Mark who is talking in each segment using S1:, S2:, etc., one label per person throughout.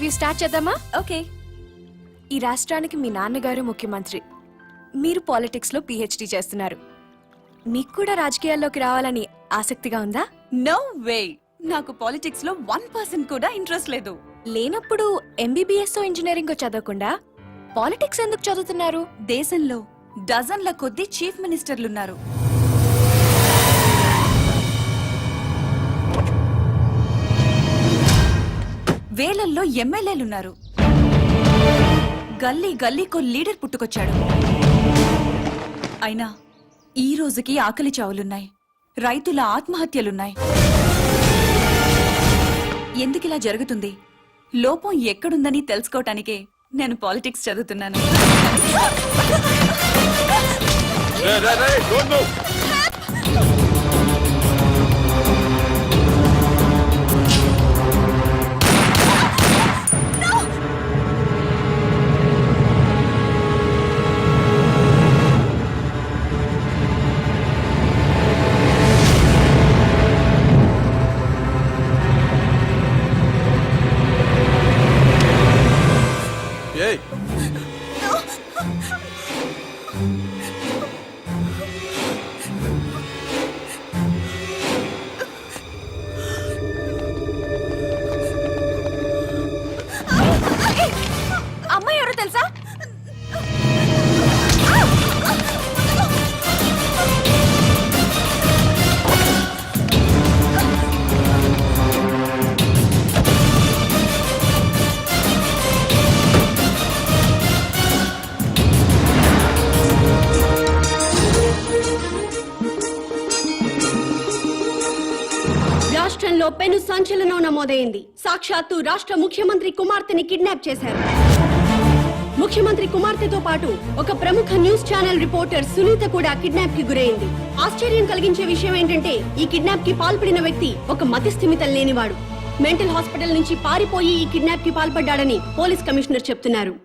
S1: Interview start చేద్దామా?
S2: Okay.
S1: ఈ రాష్ట్రానికి మీ నాన్నగారు ముఖ్యమంత్రి, మీరు పాలిటిక్స్ లో PhD చేస్తున్నారు. మీకు కూడా రాజకీయాల్లోకి రావాలని ఆసక్తిగా ఉందా?
S2: నో వే, నాకు పాలిటిక్స్ లో 1% కూడా ఇంట్రెస్ట్ లేదు.
S1: లేనప్పుడు MBBS ఇంజనీరింగ్ చదవకుండా పాలిటిక్స్ ఎందుకు చదువుతున్నారు?
S2: దేశంలో డజన్ల కొద్దీ చీఫ్ మినిస్టర్లున్నారు. వేలల్లో ఎమ్మెల్యేలున్నారు. గల్లీ గల్లీకో లీడర్ పుట్టుకొచ్చాడు. అయినా ఈ రోజుకి ఆకలి చావులున్నాయి, రైతుల ఆత్మహత్యలున్నాయి. ఎందుకిలా జరుగుతుంది? లోపం ఎక్కడుందని తెలుసుకోవటానికే నేను పాలిటిక్స్ చదువుతున్నాను.
S1: అమ్మాయి ఎవరో తెలుసా?
S3: రాష్ట్రంలో పెను సంచలనం నమోదైంది. సాక్షాత్తు రాష్ట్ర ముఖ్యమంత్రి కుమార్తెని కిడ్నాప్ చేశారు. ముఖ్యమంత్రి కుమార్తెతో పాటు ఒక ప్రముఖ న్యూస్ ఛానల్ రిపోర్టర్ సునీత కూడా కిడ్నాప్ కి గురైంది. ఆశ్చర్యం కలిగించే విషయం ఏంటంటే ఈ కిడ్నాప్ కి పాల్పడిన వ్యక్తి ఒక మతిస్థిమితం లేనివాడు. మెంటల్ హాస్పిటల్ నుంచి పారిపోయి ఈ కిడ్నాప్ కి పాల్పడ్డాడని పోలీస్ కమిషనర్ చెప్తున్నారు.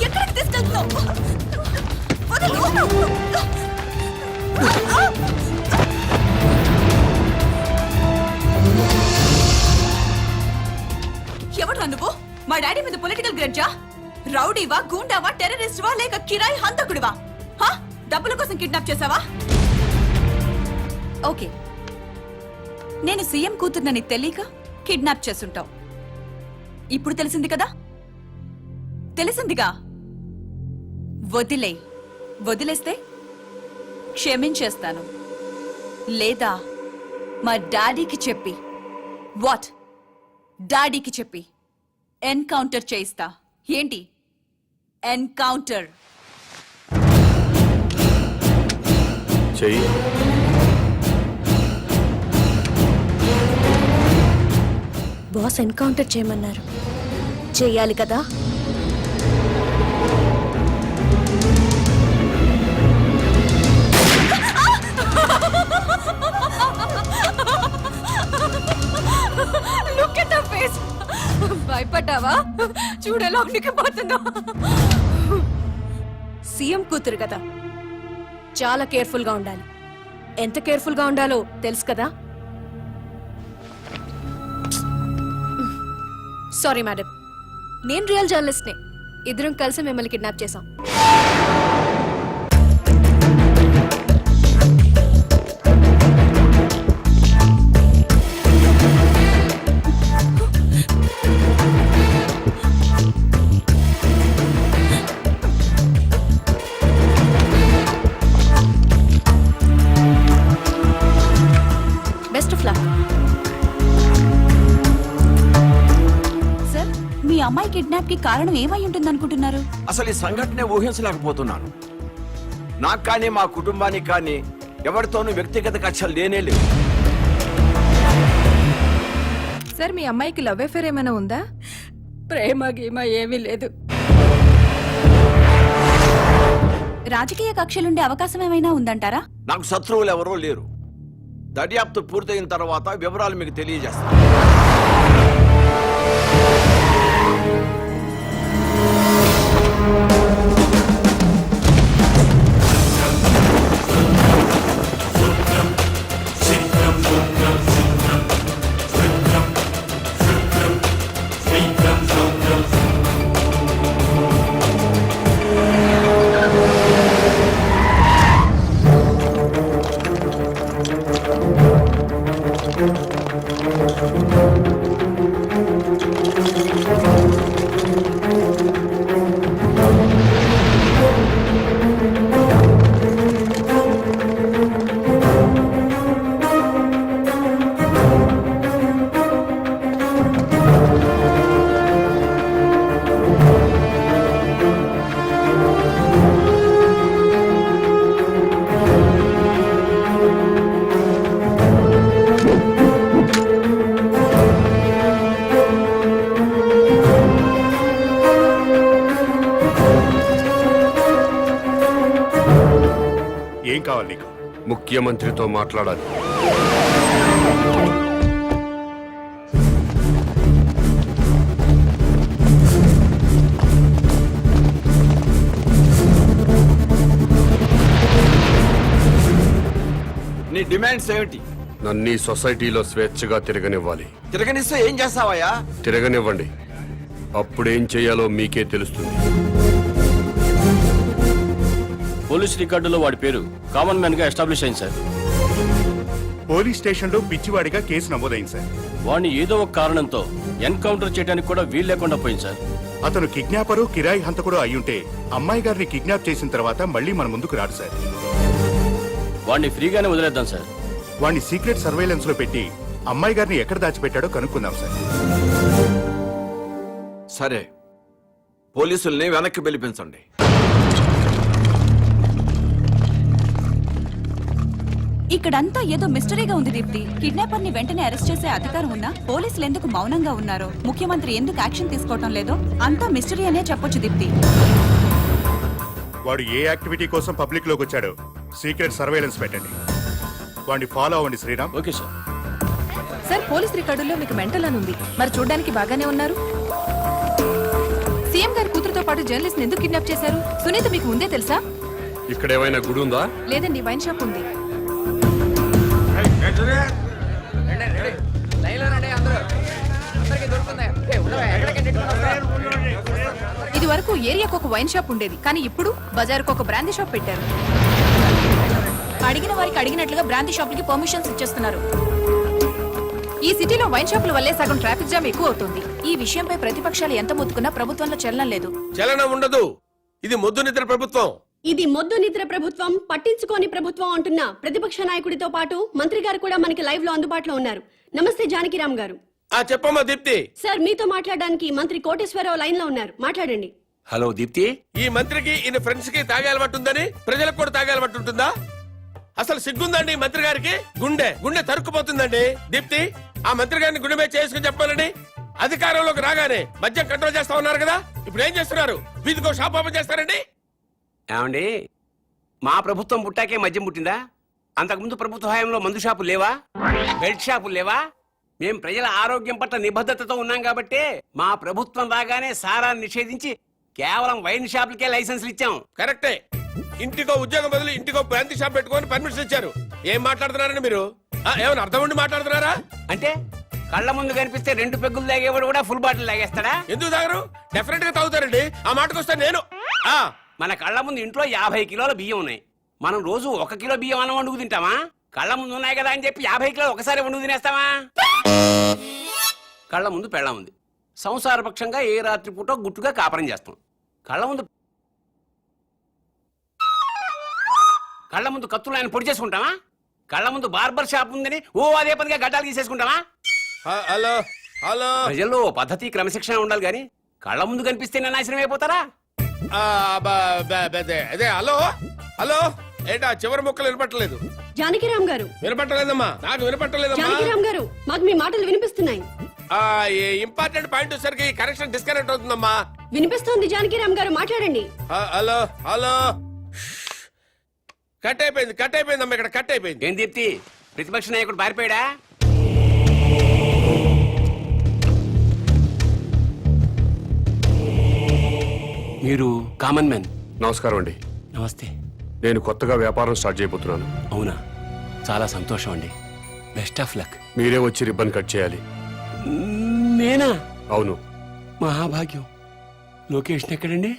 S2: ఎక్కడికి తీసుకెళ్తున్నావు? ఎవడ్రా నువ్వు? మా డాడీ మీద పొలిటికల్ గ్రడ్జా? రౌడీవా, గూండావా, టెర్రరిస్టువా, లేక కిరాయి హంతకుడివా? డబ్బుల కోసం కిడ్నాప్ చేసావా? ఓకే, నేను సీఎం కూతుర్నని తెలియక కిడ్నాప్ చేసుంటావు. ఇప్పుడు తెలిసింది కదా? తెలిసిందిగా. వదిలేస్తే క్షమించేస్తాను, లేదా మా డాడీకి చెప్పి డాడీకి చెప్పి ఎన్కౌంటర్ చేయిస్తా. ఏంటి ఎన్కౌంటర్?
S1: బాస్ ఎన్కౌంటర్ చేయమన్నారు, చెయ్యాలి కదా. భయపడ్డావా? చూడేలా ఉనికిపోతుందో. సీఎం కూతురు కదా, చాలా కేర్ఫుల్ గా ఉండాలి. ఎంత కేర్ఫుల్ గా ఉండాలో తెలుసు కదా. సారీ మేడం, నేను రియల్ జర్నలిస్ట్ నే. ఇద్దరం కలిసి మిమ్మల్ని కిడ్నాప్ చేశాం. Best of luck.
S2: సార్, మీ అమ్మాయి కిడ్నాప్ కి కారణం ఏమై ఉంటుంది అనుకుంటున్నారు?
S4: అసలు ఈ సంఘటనే ఊహించలేకపోతున్నాను. నాకు కానీ మా కుటుంబానికి కానీ ఎవరితోనూ వ్యక్తిగత కక్షలు లేనే లేవు.
S5: సార్, మీ అమ్మాయికి లవ్ అఫేర్ ఏమైనా ఉందా?
S3: ప్రేమ గీమ ఏమీ లేదు.
S2: రాజకీయ కక్షలుండే అవకాశం ఏమైనా ఉందంటారా?
S4: నాకు శత్రువులు ఎవరూ లేరు. దర్యాప్తు పూర్తయిన తర్వాత వివరాలు మీకు తెలియజేస్తాను.
S6: కావాలి నీకు?
S7: ముఖ్యమంత్రితో మాట్లాడాలి.
S4: నీ డిమాండ్స్ ఏమిటి?
S7: నన్ను ఈ సొసైటీలో స్వేచ్ఛగా తిరగనివ్వాలి.
S4: తిరగనిస్తే ఏం చేస్తావయ్యా?
S7: తిరగనివ్వండి, అప్పుడేం చేయాలో మీకే తెలుస్తుంది.
S8: పోలీస్ రికార్డులో వాడి పేరు కామన్ మ్యాన్ గా ఎస్టాబ్లిష్ అయింది సార్.
S6: పోలీస్ స్టేషన్లో పిచ్చివాడిగా కేసు నమోదైంది సార్.
S8: వాడిని ఏదో ఒక కారణంతో ఎన్కౌంటర్ చేయడానికి కూడా వీలు లేకుండా పోయింది సార్.
S6: అతను కిడ్నాపరు, కిరాయి హంతకుడు అయ్యుంటే అమ్మాయి గారిని కిడ్నాప్ చేసిన తర్వాత మళ్ళీ మన ముందుకు రాడు సార్.
S8: వాడిని ఫ్రీగానే వదిలేద్దాం సార్.
S6: వాడిని సీక్రెట్ సర్వేలెన్స్ లో పెట్టి అమ్మాయి గారిని ఎక్కడ దాచిపెట్టాడో కనుక్కుందాం సార్.
S4: సరే, పోలీసుల్ని వెనక్కి పిలిపించండి.
S2: ఇక్కడంతా ఏదో మిస్టరీగా ఉంది దీప్తి. కిడ్నాపర్ ని వెంటనే అరెస్ట్ చేసే అధికారం ఉన్నా పోలీసులు ఎందుకు మౌనంగా ఉన్నారో, ముఖ్యమంత్రి ఎందుకు యాక్షన్ తీసుకోవటం లేదో అంతా మిస్టరీ అనే చెప్పొచ్చు దీప్తి.
S6: వాడు ఏ యాక్టివిటీ కోసం పబ్లిక్ లోకి వచ్చాడో సీక్రెట్ సర్వేలెన్స్ పెట్టండి. వాడిని ఫాలో అవ్వండి Sriram.
S8: Okay sir.
S5: Sir police రికార్డుల్లో మీకు మెంటల్ అని ఉంది, మరి చూడడానికి బాగానే ఉన్నారు. సీఎం గారి కూతురుతో పాటు జర్నలిస్ట్ ఎందుకు కిడ్నాప్ చేశారు? సునీత మీకు ముందే తెలుసా?
S7: ఇక్కడ ఏమైనా గుడి ఉందా?
S5: లేదండి, వైన్ షాప్ ఉంది. ఇది వరకు ఏరియాకు ఒక వైన్ షాప్ ఉండేది, కానీ ఇప్పుడు బజార్కు ఒక బ్రాందీ షాప్ పెట్టారు.
S2: అడిగిన వారికి అడిగినట్లుగా బ్రాంతి షాపులకి పర్మిషన్స్ ఇచ్చేస్తున్నారు.
S5: ఈ సిటీలో వైన్ షాపుల వల్లే సగం ట్రాఫిక్ జామ్ ఎక్కువ అవుతుంది.
S2: ఈ విషయంపై ప్రతిపక్షాలు ఎంత మొత్తుకున్నా ప్రభుత్వంలో చలనం లేదు.
S9: చలనం ఉండదు. ఇది మొద్దు నిద్ర ప్రభుత్వం.
S3: ఇది మొద్దు నిద్ర ప్రభుత్వం, పట్టించుకోని ప్రభుత్వం అంటున్న ప్రతిపక్ష నాయకుడితో పాటు మంత్రి గారు కూడా మనకి లైవ్ లో అందుబాటులో ఉన్నారు. నమస్తే జానకిరామ్ గారు.
S9: చెప్పమ్మా దీప్తి.
S3: సార్, మీతో మాట్లాడడానికి మంత్రి కోటేశ్వరరావు లైన్ లో ఉన్నారు, మాట్లాడండి.
S9: హలో దీప్తి. ఈ మంత్రికి ఈయన ఫ్రెండ్స్ కి తాగే అలవాటు ఉందని ప్రజలకు కూడా తాగే అలవాటు ఉంటుందా? అసలు సిగ్గుందండి ఈ మంత్రి గారికి? గుండె తరుక్కుపోతుందండి. దీప్తి, ఆ మంత్రి గారిని గుండె మీద చేసుకుని చెప్పాలండి. అధికారంలోకి రాగానే మద్యం కంట్రోల్ చేస్తా ఉన్నారు కదా, ఇప్పుడు ఏం చేస్తున్నారు? వీధికో షాప్ ఓపెన్ చేస్తారండి.
S10: ఏమండి, మా ప్రభుత్వం పుట్టాకే మద్యం పుట్టిందా? అంతకుముందు ప్రభుత్వ హయాంలో మందు షాపులు లేవా? బెల్ట్ షాపులు లేవా? మేం ప్రజల ఆరోగ్యం పట్ల నిబద్ధతతో ఉన్నాం కాబట్టి మా ప్రభుత్వం రాగానే సారాన్ని నిషేధించి కేవలం వైన్ షాపులకే లైసెన్సులు ఇచ్చాం.
S9: కరెక్టే. ఇంటికో ఉద్యోగం బదులు ఇంటికో బ్రాంతి షాప్ పెట్టుకొని పర్మిషన్ ఇచ్చారు. ఏం మాట్లాడుతున్నారండి మీరు? ఏమైనా అర్థం ఉండి మాట్లాడుతున్నారా?
S10: అంటే కళ్ళ ముందు కనిపిస్తే 2 పెగ్గులు తాగేవాడు కూడా ఫుల్ బాటిల్ తాగేస్తాడా?
S9: ఎందుకు తాగరు? డెఫినెట్ గా తాగుతారండి. ఆ మాటకు వస్తే నేను
S10: మన కళ్ళ ముందు ఇంట్లో 50 కిలోల బియ్యం ఉన్నాయి. మనం రోజు 1 కిలో బియ్యం అన్నం వండుకు తింటామా? కళ్ళ ముందు ఉన్నాయి కదా అని చెప్పి 50 కిలోలు ఒకసారి వండుకు తినేస్తామా? కళ్ళ ముందు పెళ్ళం ఉంది. సంసారపక్షంగా ఏ రాత్రి పూట గుట్టుగా కాపురం చేస్తాం. కళ్ళ ముందు కత్తులు ఆయన పొడి చేసుకుంటామా? కళ్ళ ముందు బార్బర్ షాప్ ఉందని అదే పదిగా గడ్డాలు తీసేసుకుంటామా?
S9: హలో హలో,
S10: ప్రజల్లో పద్ధతి క్రమశిక్షణ ఉండాలి గాని కళ్ళ ముందు కనిపిస్తే నాశనం అయిపోతారా?
S9: అదే హలో హలో, ఏంటా చివరి ముక్కలు వినపట్టలేదు?
S3: జానకిరామ్ గారు.
S9: వినపట్టలేదమ్మా, నాకు వినపట్టలేదమ్మా.
S3: జానకిరామ్ గారు, మాకు మీ మాటలు వినిపిస్తున్నాయి.
S9: ఇంపార్టెంట్ పాయింట్ వచ్చేసరికి కనెక్షన్ డిస్కనెక్ట్ అవుతుందమ్మా.
S3: వినిపిస్తోంది జానకిరామ్ గారు, మాట్లాడండి.
S9: హలో హలో, కట్ అయిపోయిందమ్మా, ఇక్కడ కట్ అయిపోయింది.
S10: ఏం దీప్తి, ప్రతిపక్ష నాయకుడు పారిపోయాడా? మీరు కామన్ మ్యాన్.
S7: నమస్కారం అండి.
S10: నమస్తే.
S7: నేను కొత్తగా వ్యాపారం స్టార్ట్ చేయబోతున్నాను.
S10: అవునా, చాలా సంతోషం అండి. Best of luck.
S7: మీరే వచ్చి రిబ్బన్ కట్ చేయాలి.
S10: నేనా?
S7: అవును.
S10: మహాభాగ్యం. లొకేషన్ ఎక్కడండి?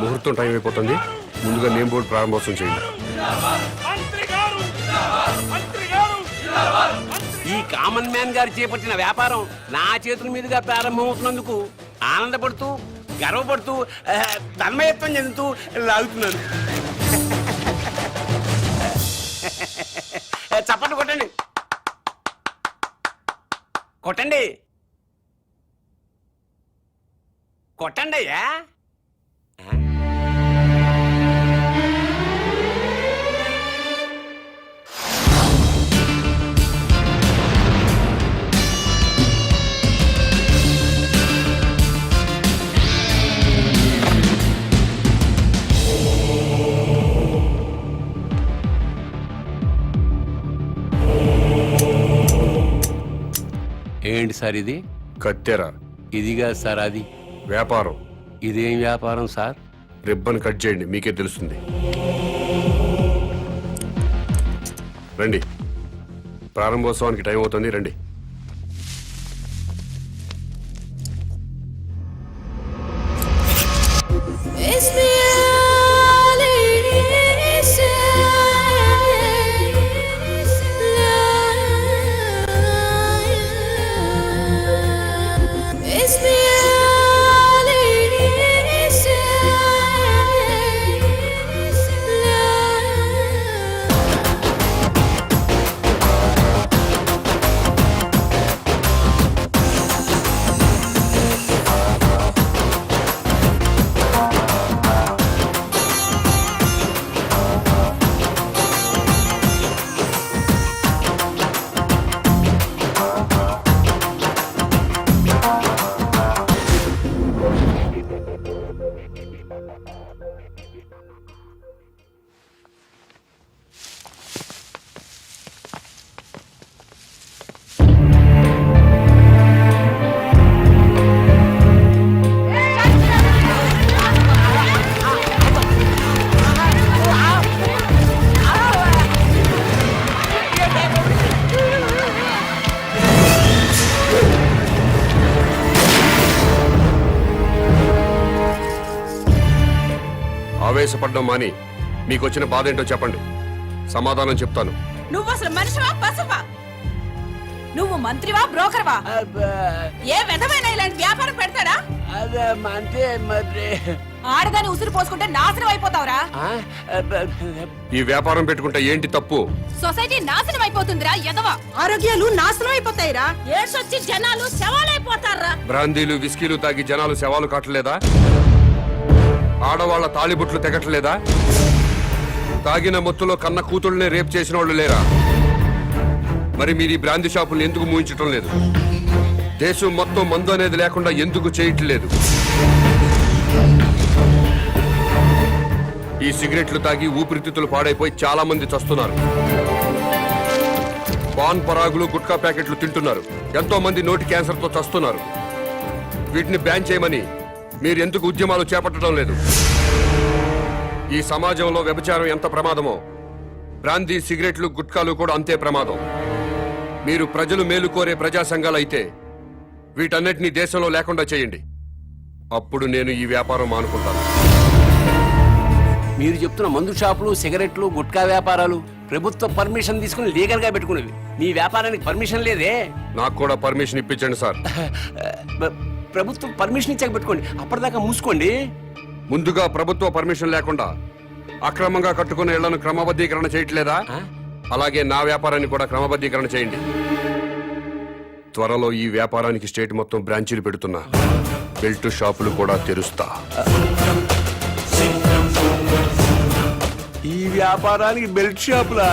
S7: ముహూర్తం టైం అయిపోతుంది. ముందుగా నేమ్ బోర్డు ప్రారంభోత్సవం చేయండి.
S10: ఈ కామన్ మ్యాన్ గారు చేపట్టిన వ్యాపారం నా చేతుల మీదుగా ప్రారంభమవుతున్నందుకు ఆనందపడుతూ గర్వపడుతూ తన్మయత్వం చెందుతూ లాగుతున్నాను. చప్పట్లు కొట్టండి, కొట్టండి, కొట్టండి అయ్యా. ఏంటి సార్ ఇది?
S7: కత్తెర
S10: ఇదిగా సార్ అది
S7: వ్యాపారం.
S10: ఇదేం వ్యాపారం సార్?
S7: రిబ్బన్ కట్ చేయండి, మీకే తెలుస్తుంది. రండి, ప్రారంభోత్సవానికి టైం అవుతుంది, రండి. ఆవేశపడ్డం మాని మీకు వచ్చిన బాధ ఏంటో చెప్పండి, సమాధానం చెప్తాను.
S2: నువ్వు అసలు మనిషివా పశువా? నువ్వు మంత్రివా బ్రోకర్వా? ఏ విధమైన ఇలాంటి వ్యాపారం పెడతాడా? ఆడదాన్ని ఉసురు పోసుకుంటే నాశనం అయిపోతావురా.
S7: ఈ వ్యాపారం పెట్టుకుంటే ఏంటి తప్పు?
S2: సొసైటీ నాశనం అయిపోతుందిరా ఎదవా. ఆరోగ్యాలు నాశనం అయిపోతాయిరా. ఏడ్సొచ్చి జనాలు శవాలైపోతారా.
S7: బ్రాందీలు విస్కీలు తాగి జనాలు శవాలు కాటలేదా? ఆడవాళ్ల తాళిబుట్లు తెగట్లేదా? తాగిన మొత్తులో కన్న కూతుళ్ళనే రేప్ చేసిన వాళ్ళు లేరా? మరి మీరు ఈ బ్రాందీ షాపులు ఎందుకు మూయించటం లేదు? దేశం మొత్తం మందు అనేది లేకుండా ఎందుకు చేయట్లేదు? ఈ సిగరెట్లు తాగి ఊపిరితిత్తులు పాడైపోయి చాలా మంది చస్తున్నారు. పాన్ పరాగులు గుట్కా ప్యాకెట్లు తింటున్నారు. ఎంతో మంది నోటి క్యాన్సర్తో చస్తున్నారు. వీటిని బ్యాన్ చేయమని మీరు ఎందుకు ఉద్యమాలు చేపట్టడం లేదు? ఈ సమాజంలో వ్యభిచారం ఎంత ప్రమాదమో బ్రాందీ సిగరెట్లు గుట్కాలు కూడా అంతే ప్రమాదం. మీరు ప్రజలు మేలు కోరే ప్రజా సంఘాలు అయితే వీటన్నిటినీ దేశంలో లేకుండా చేయండి. అప్పుడు నేను ఈ వ్యాపారం మానుకుంటాను.
S10: మీరు చెప్తున్న మందు షాపులు, సిగరెట్లు, గుట్కా వ్యాపారాలు ప్రభుత్వ పర్మిషన్ తీసుకుని లీగల్ గా పెట్టుకునేవి. మీ వ్యాపారానికి పర్మిషన్ లేదే.
S7: నాకు కూడా పర్మిషన్ ఇప్పించండి సార్.
S10: ప్రభుత్వం పర్మిషన్ ఇచ్చాక పెట్టుకోండి, అప్పటిదాకా మూసుకోండి.
S7: ముందుగా ప్రభుత్వ పర్మిషన్ లేకుండా అక్రమంగా కట్టుకున్న ఇళ్లను క్రమబద్ధీకరణ చేయట్లేదా? అలాగే నా వ్యాపారాన్ని కూడా క్రమబద్ధీకరణ చేయండి. త్వరలో ఈ వ్యాపారానికి స్టేట్ మొత్తం బ్రాంచీలు పెడుతున్నా. బెల్ట్ షాపులు కూడా తెరుస్తా.
S10: ఈ వ్యాపారానికి బెల్ట్ షాపులా?